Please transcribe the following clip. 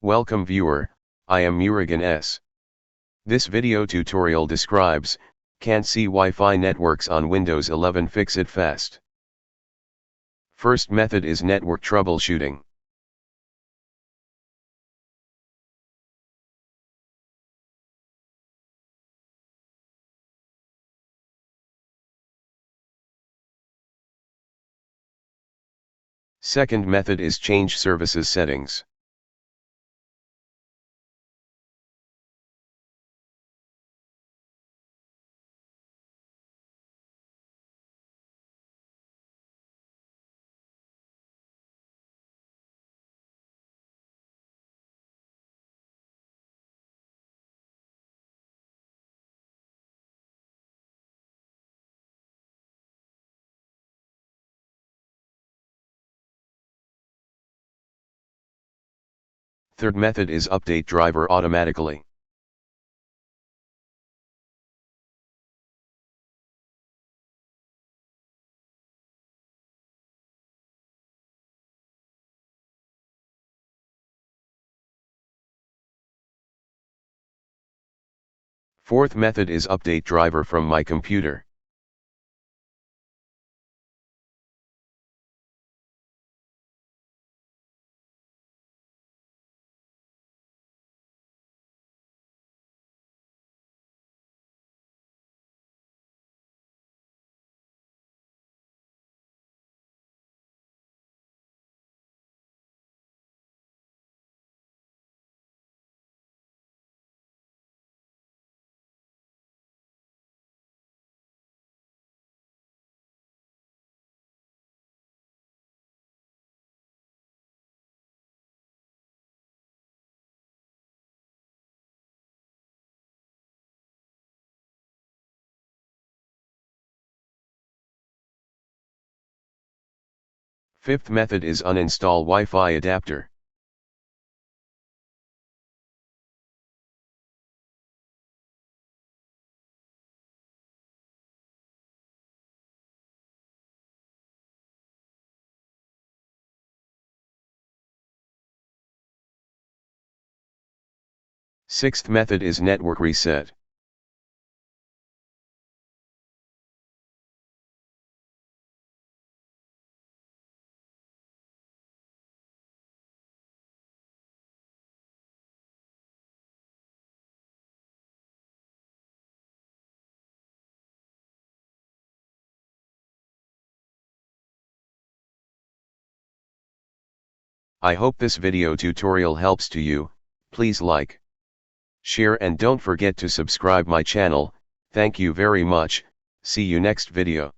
Welcome viewer, I am Murugan S. This video tutorial describes, can't see Wi-Fi networks on Windows 11 fix it fast. First method is network troubleshooting. Second method is change services settings. Third method is update driver automatically. Fourth method is update driver from my computer. Fifth method is uninstall Wi-Fi adapter. Sixth method is network reset. I hope this video tutorial helps to you. Please like, share and don't forget to subscribe my channel. Thank you very much. See you next video.